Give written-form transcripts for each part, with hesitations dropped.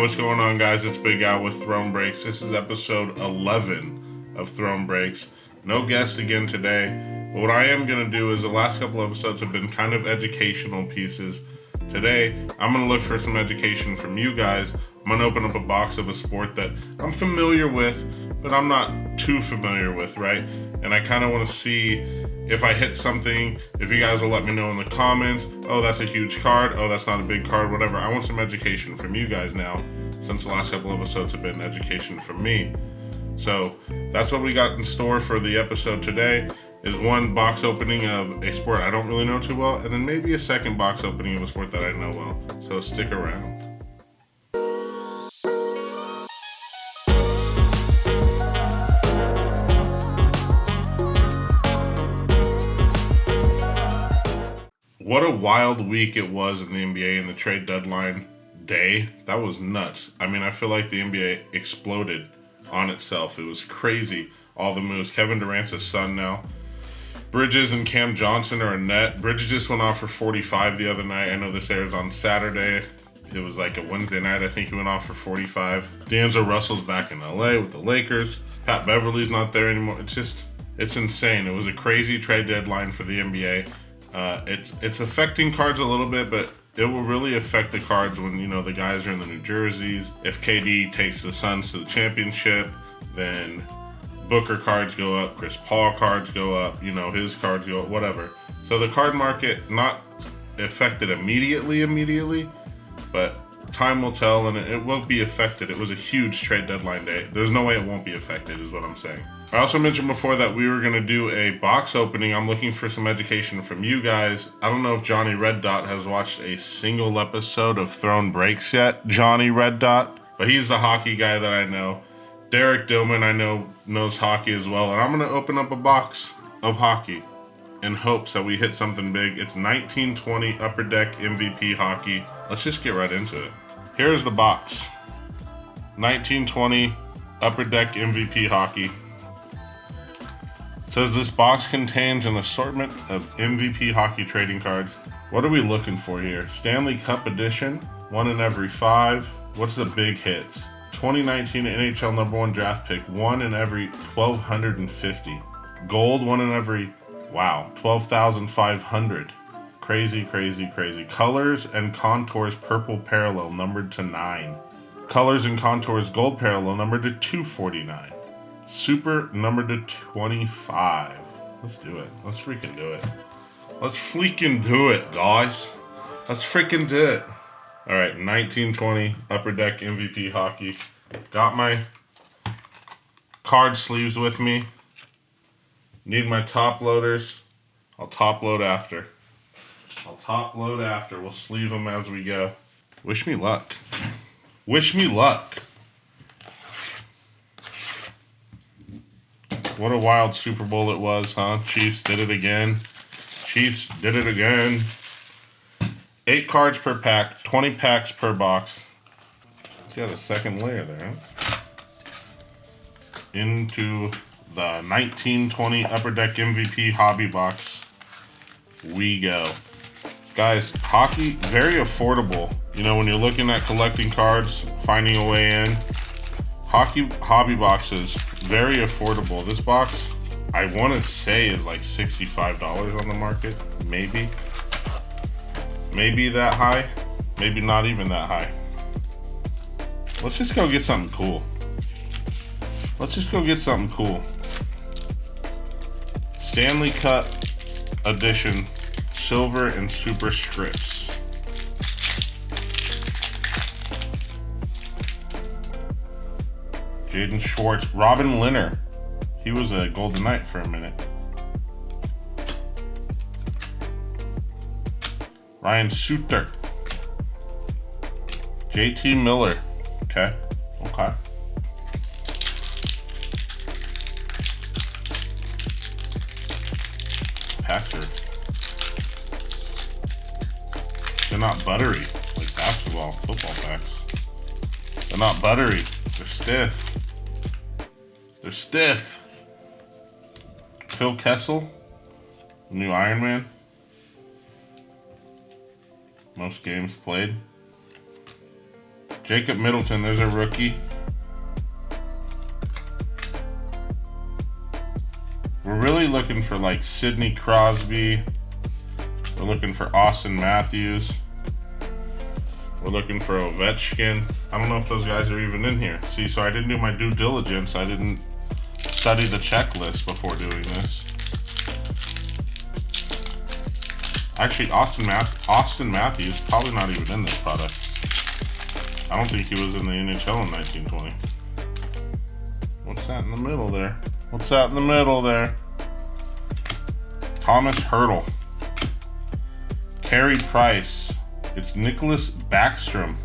what's going on, guys? It's Big Al with Throne Breaks. This is episode 11 of Throne Breaks. No guest again today, but what I am going to do is the last couple episodes have been kind of educational pieces. Today, I'm going to look for some education from you guys. I'm going to open up a box of a sport that I'm familiar with, but I'm not too familiar with, right? And I kind of want to see if I hit something, if you guys will let me know in the comments, oh, that's a huge card, oh, that's not a big card, whatever. I want some education from you guys now, since the last couple episodes have been education from me. So that's what we got in store for the episode today, is one box opening of a sport I don't really know too well, and then maybe a second box opening of a sport that I know well. So stick around. What a wild week it was in the NBA in the trade deadline day. That was nuts. I mean, I feel like the NBA exploded on itself. It was crazy. All the moves. Kevin Durant's a son now. Bridges and Cam Johnson are a net. Bridges just went off for 45 the other night. I know this airs on Saturday. It was like a Wednesday night. I think he went off for 45. D'Angelo Russell's back in LA with the Lakers. Pat Beverly's not there anymore. It's insane. It was a crazy trade deadline for the NBA. It's affecting cards a little bit, but it will really affect the cards when, you know, the guys are in the New Jerseys. If KD takes the Suns to the championship, then Booker cards go up, Chris Paul cards go up, you know, his cards go up, whatever. So the card market not affected immediately, but time will tell, and it will be affected. It was a huge trade deadline day. There's no way it won't be affected, is what I'm saying. I also mentioned before that we were going to do a box opening. I'm looking for some education from you guys. I don't know if Johnny Red Dot has watched a single episode of Throne Breaks yet, Johnny Red Dot, but he's the hockey guy that I know. Derek Dillman, I know, knows hockey as well, and I'm going to open up a box of hockey in hopes that we hit something big. It's 1920 Upper Deck MVP hockey. Let's just get right into it. Here's the box. 1920 Upper Deck MVP hockey. It says this box contains an assortment of MVP hockey trading cards. What are we looking for here? Stanley Cup edition, 1 in every 5. What's the big hits? 2019 NHL number 1 draft pick, 1 in every 1,250. Gold, 1 in every, 12,500. Crazy. Colors and Contours purple parallel numbered to 9. Colors and Contours gold parallel numbered to 249. Super numbered to 25. Let's do it. Let's freaking do it. Let's freaking do it, guys. Let's freaking do it. All right, 1920 Upper Deck MVP hockey. Got my card sleeves with me. Need my top loaders. I'll top load after. We'll sleeve them as we go. Wish me luck. Wish me luck. What a wild Super Bowl it was, huh? Chiefs did it again. 8 cards per pack, 20 packs per box. It's got a second layer there, huh? Into the 1920 Upper Deck MVP hobby box we go. Guys, hockey, very affordable. You know, when you're looking at collecting cards, finding a way in, hockey hobby boxes, very affordable. This box, I want to say, is like $65 on the market. Maybe that high. Maybe not even that high. Let's just go get something cool. Stanley Cup edition, silver and super strips. Jaden Schwartz, Robin Lehner. He was a Golden Knight for a minute. Ryan Suter. JT Miller. Okay. Packs they're not buttery like basketball, football packs. They're not buttery. They're stiff. Phil Kessel, new Iron Man. Most games played. Jacob Middleton, there's a rookie. We're really looking for like Sidney Crosby. We're looking for Austin Matthews. We're looking for Ovechkin. I don't know if those guys are even in here. See, so I didn't do my due diligence. I didn't study the checklist before doing this. Actually, Austin Matthews, probably not even in this product. I don't think he was in the NHL in 1920. What's that in the middle there? What's that in the middle there? Thomas Hertl. Carey Price. It's Nicholas Backstrom.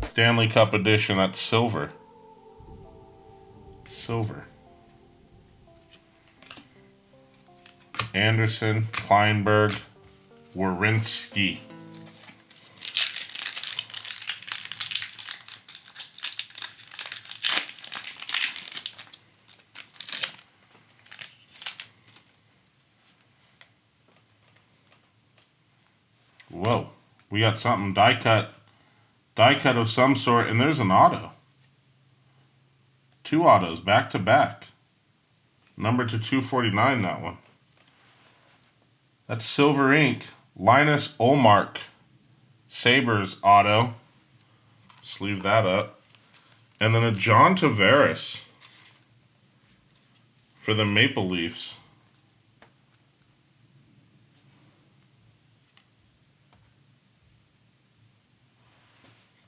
Stanley Cup edition. That's silver. Silver. Anderson, Kleinberg, Werenski. Whoa, we got something die cut of some sort, and there's an auto. 2 autos back to back. Number to 249, that one. That's silver ink. Linus Ullmark, Sabres auto. Sleeve that up. And then a John Tavares for the Maple Leafs.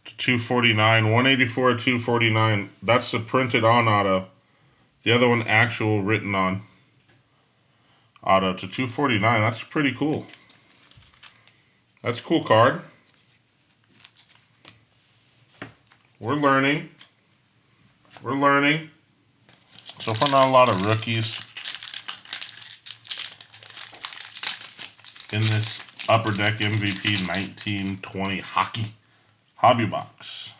To 249, 184, 249. That's the printed on auto. The other one actual written on auto to 249. That's pretty cool. That's a cool card. We're learning. We're learning. So far, not a lot of rookies in this Upper Deck MVP 1920 hockey hobby box.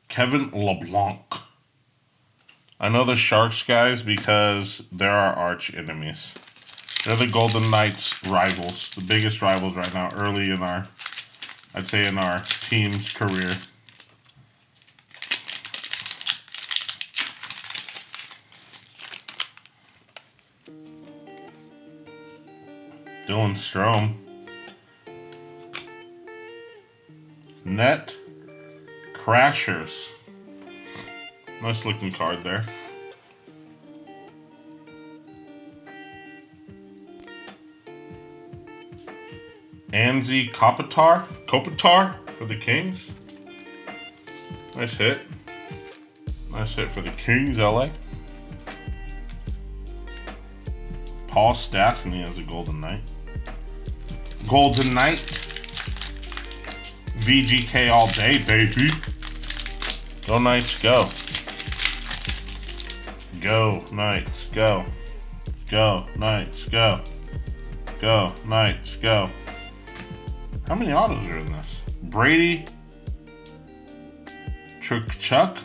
Kevin LeBlanc. I know the Sharks guys because they're our arch enemies. They're the Golden Knights rivals, the biggest rivals right now, early in our, I'd say in our team's career. Dylan Strome. Net Crashers. Nice looking card there. Anze Kopitar for the Kings. Nice hit. Nice hit for the Kings, LA. Paul Stastny as a Golden Knight. Golden Knight. VGK all day, baby. Go Knights, go. Go Knights, go. Go Knights, go. Go Knights, go. How many autos are in this? Brady. Chuck.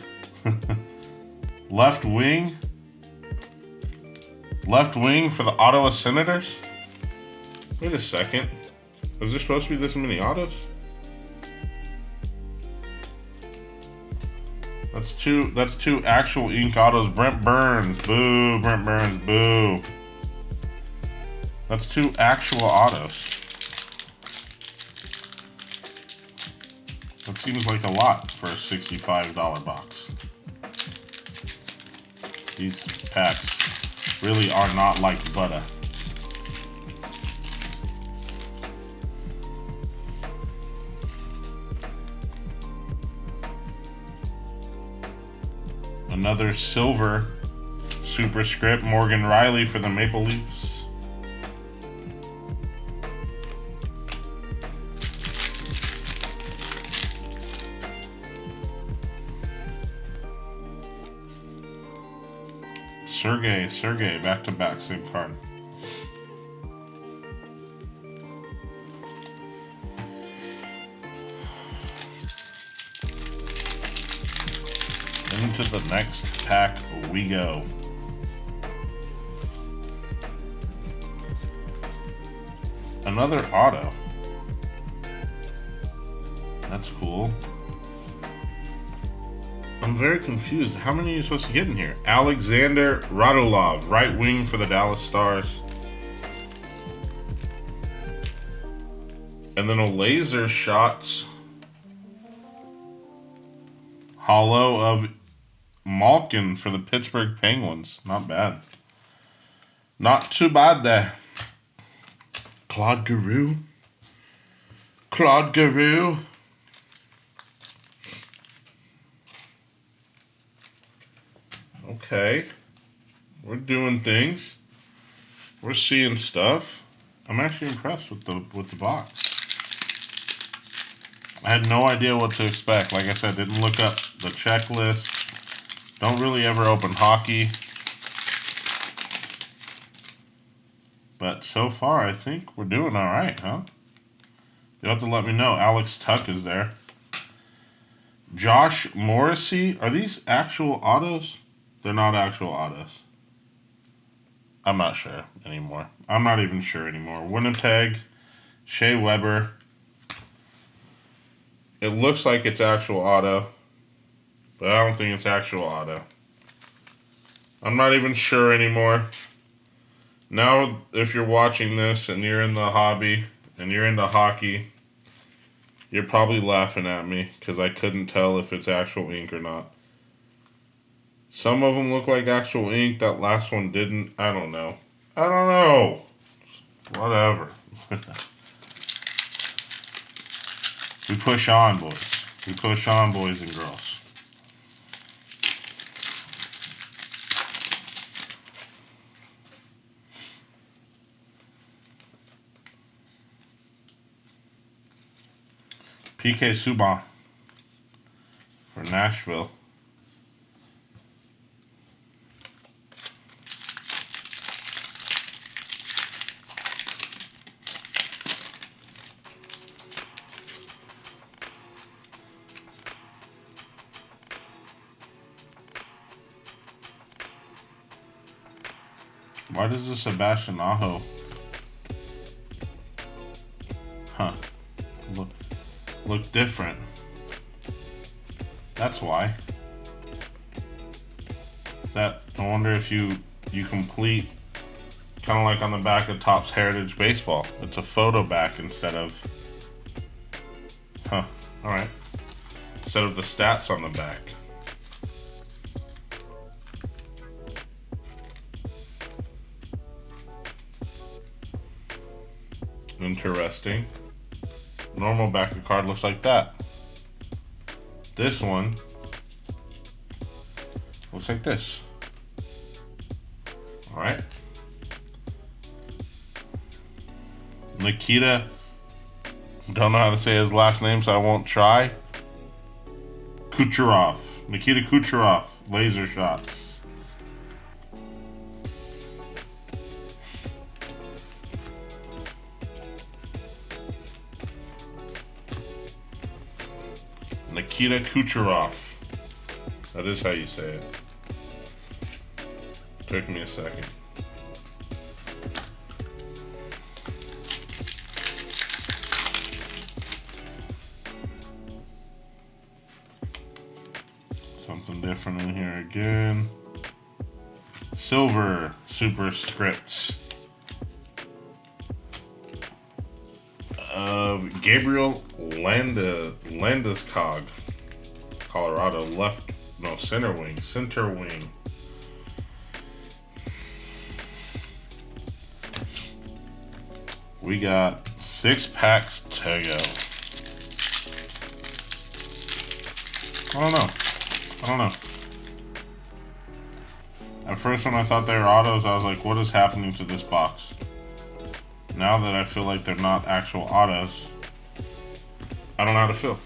Left wing. Left wing for the Ottawa Senators. Wait a second. Is there supposed to be this many autos? That's two actual ink autos. Brent Burns, boo. Brent Burns, boo. That's 2 actual autos. That seems like a lot for a $65 box. These packs really are not like butter. Another silver superscript, Morgan Riley for the Maple Leafs. Sergey, back-to-back, same card. Into the next pack we go. Another auto. That's cool. I'm very confused. How many are you supposed to get in here? Alexander Radulov, right wing for the Dallas Stars. And then a laser shots hollow of Malkin for the Pittsburgh Penguins. Not bad. Not too bad there. Claude Giroux. Claude Giroux. Okay. We're doing things. We're seeing stuff. I'm actually impressed with the box. I had no idea what to expect. Like I said, didn't look up the checklist. Don't really ever open hockey. But so far, I think we're doing all right, huh? You'll have to let me know. Alex Tuck is there. Josh Morrissey. Are these actual autos? They're not actual autos. I'm not sure anymore. I'm not even sure anymore. Winnipeg. Shea Weber. It looks like it's actual auto, but I don't think it's actual auto. I'm not even sure anymore. Now, if you're watching this and you're in the hobby and you're into hockey, you're probably laughing at me because I couldn't tell if it's actual ink or not. Some of them look like actual ink. That last one didn't. I don't know. Whatever. We push on, boys. We push on, boys and girls. PK Subban for Nashville. Why does the Sebastian Aho? Huh. Look different. That's why. Is that, I wonder if you complete, kind of like on the back of Topps Heritage Baseball. It's a photo back instead of, alright. Instead of the stats on the back. Interesting. Normal back of the card looks like that. This one looks like this. Alright. Nikita. Don't know how to say his last name, so I won't try. Kucherov. Nikita Kucherov. Laser shots. Nikita Kucherov. That is how you say it. Took me a second. Something different in here again. Silver superscripts of Gabriel Landeskog, Colorado, center wing. We got 6 packs to go. I don't know. At first when I thought they were autos, I was like, what is happening to this box? Now that I feel like they're not actual autos, I don't know how to feel.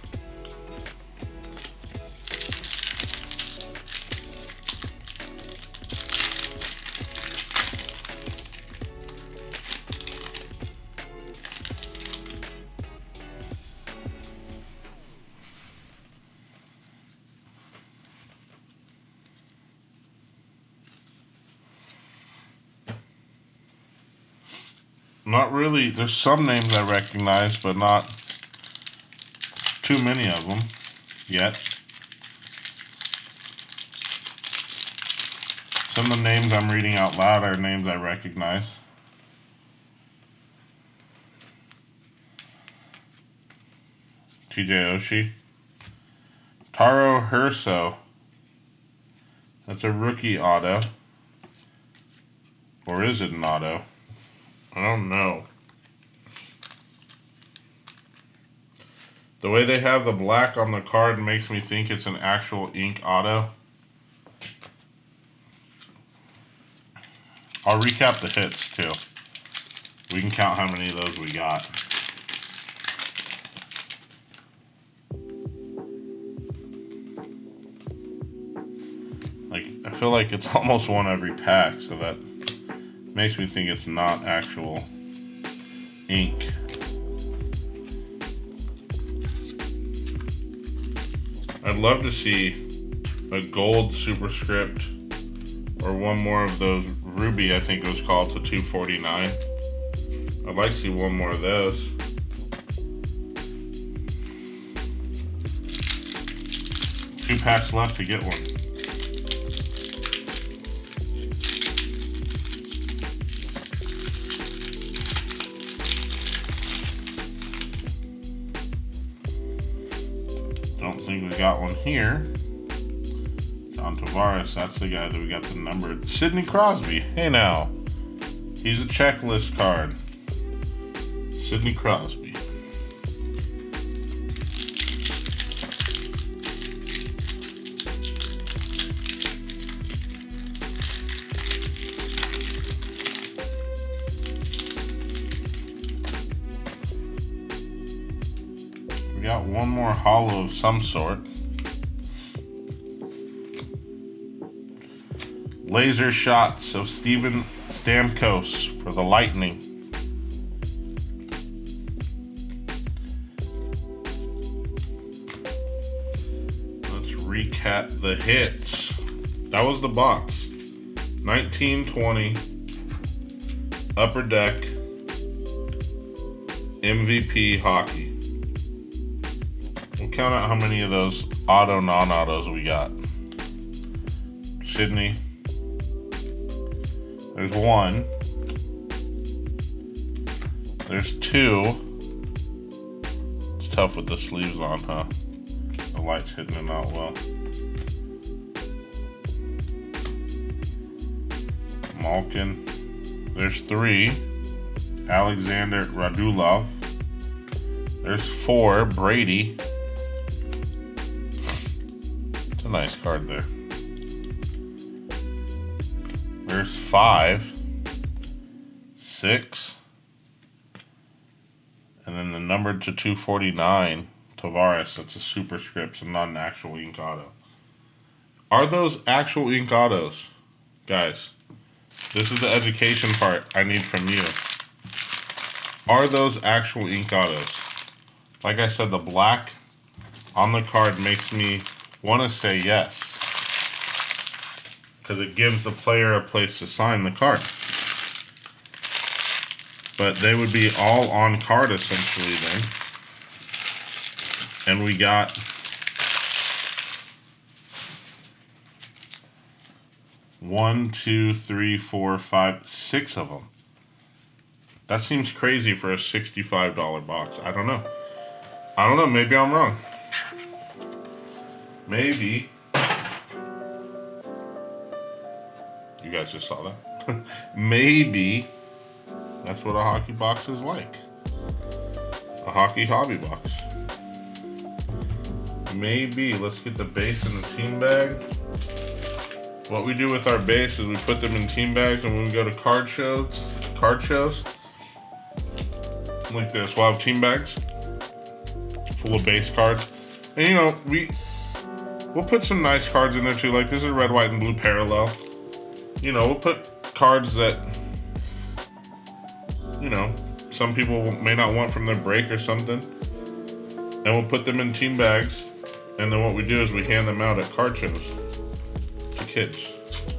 Not really. There's some names I recognize, but not too many of them yet. Some of the names I'm reading out loud are names I recognize. TJ Oshie. Taro Hirso. That's a rookie auto. Or is it an auto? I don't know. The way they have the black on the card makes me think it's an actual ink auto. I'll recap the hits too. We can count how many of those we got. Like, I feel like it's almost one every pack, so that makes me think it's not actual ink. I'd love to see a gold superscript or one more of those ruby, I think it was called, to 249. I'd like to see one more of those. Two packs left to get one. Don't think we got one here. John Tavares, that's the guy that we got the number. Sidney Crosby, hey now. He's a checklist card. Sidney Crosby. We got one more holo of some sort. Laser shots of Steven Stamkos for the Lightning. Let's recap the hits. That was the box. 1920 Upper Deck MVP hockey. We'll count out how many of those auto non-autos we got. Sydney. There's one. There's two. It's tough with the sleeves on, huh? The light's hitting it out well. Malkin. There's three. Alexander Radulov. There's four. Brady. It's a nice card there. There's 5, 6, and then the number to 249, Tavares. That's a superscript, so not an actual ink auto. Are those actual ink autos? Guys, this is the education part I need from you. Are those actual ink autos? Like I said, the black on the card makes me want to say yes, because it gives the player a place to sign the card. But they would be all on card essentially then. And we got one, two, three, four, five, 6 of them. That seems crazy for a $65 box. I don't know. Maybe I'm wrong. Maybe. You guys just saw that. Maybe that's what a hockey box is like. A hockey hobby box. Maybe. Let's get the base in the team bag. What we do with our base is we put them in team bags, and when we go to card shows like this, we'll have team bags full of base cards. And you know, we'll put some nice cards in there too, like this is a red, white, and blue parallel. You know, we'll put cards that, you know, some people may not want from their break or something. And we'll put them in team bags. And then what we do is we hand them out at card shows to kids.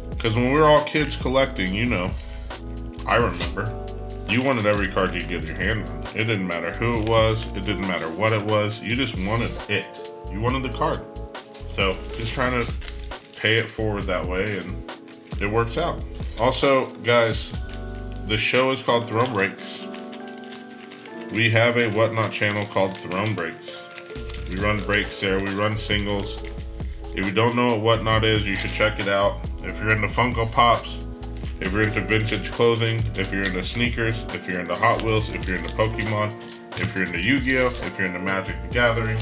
Because when we were all kids collecting, you know, I remember, you wanted every card you could get your hand on. It didn't matter who it was. It didn't matter what it was. You just wanted it. You wanted the card. So just trying to pay it forward that way, and it works out. Also, guys, the show is called Throne Breaks. We have a Whatnot channel called Throne Breaks. We run breaks there. We run singles. If you don't know what Whatnot is, you should check it out. If you're into Funko Pops, if you're into vintage clothing, if you're into sneakers, if you're into Hot Wheels, if you're into Pokemon, if you're into Yu-Gi-Oh, if you're into Magic the Gathering,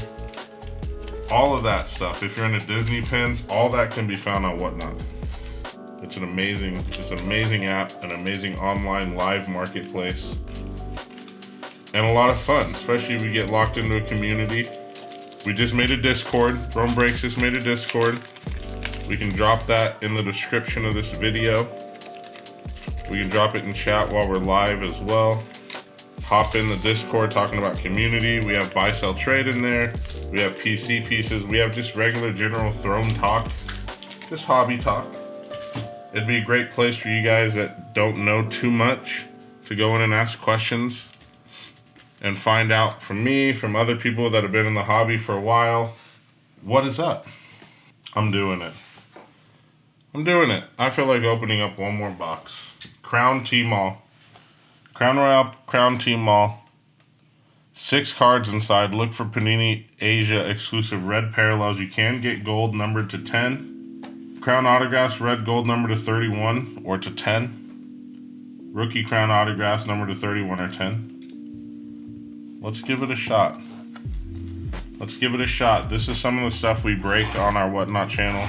all of that stuff. If you're into Disney pins, all that can be found on Whatnot. It's an amazing app, an amazing online live marketplace, and a lot of fun, especially if we get locked into a community. We just made a Discord. Throne Breaks just made a Discord. We can drop that in the description of this video. We can drop it in chat while we're live as well. Hop in the Discord talking about community. We have buy, sell, trade in there. We have PC pieces. We have just regular general throne talk. Just hobby talk. It'd be a great place for you guys that don't know too much to go in and ask questions and find out from me, from other people that have been in the hobby for a while, what is up. I'm doing it. I feel like opening up one more box. Crown T-Mall. Crown Royale, Crown T-Mall. 6 cards inside. Look for Panini Asia exclusive red parallels. You can get gold numbered to 10. Crown autographs, red gold numbered to 31 or to 10. Rookie crown autographs numbered to 31 or 10. Let's give it a shot. This is some of the stuff we break on our Whatnot channel.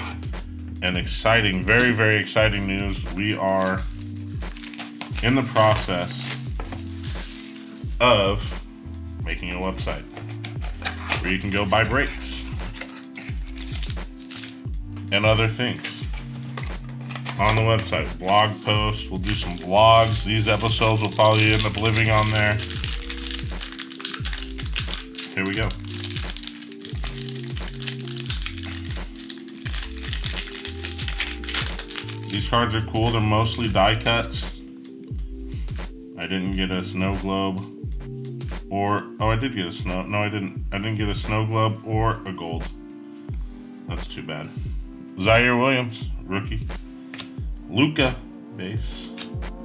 And exciting, very, very exciting news. We are in the process of making a website where you can go buy breaks and other things on the website. Blog posts, we'll do some vlogs. These episodes will probably end up living on there. Here we go. These cards are cool. They're mostly die cuts. I didn't get a snow globe I did get a snow. No, I didn't. I didn't get a snow globe or a gold. That's too bad. Zaire Williams, rookie. Luca, base.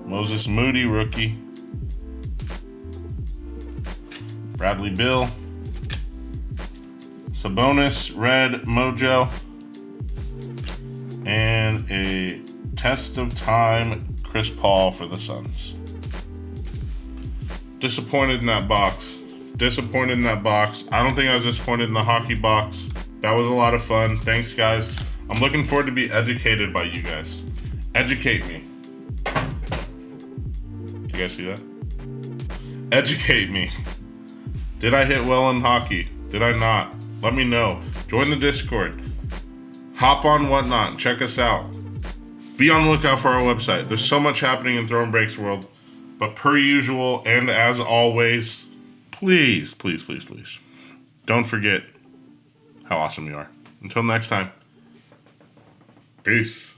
Moses Moody, rookie. Bradley Bill. Sabonis, red mojo. And a test of time, Chris Paul for the Suns. Disappointed in that box. I don't think I was disappointed in the hockey box. That was a lot of fun. Thanks, guys. I'm looking forward to be educated by you guys. Educate me. You guys see that? Educate me. Did I hit well in hockey? Did I not? Let me know. Join the Discord. Hop on Whatnot. Check us out. Be on the lookout for our website. There's so much happening in Throne Breaks world. But per usual, and as always, please, please, please, please, don't forget how awesome you are. Until next time, peace.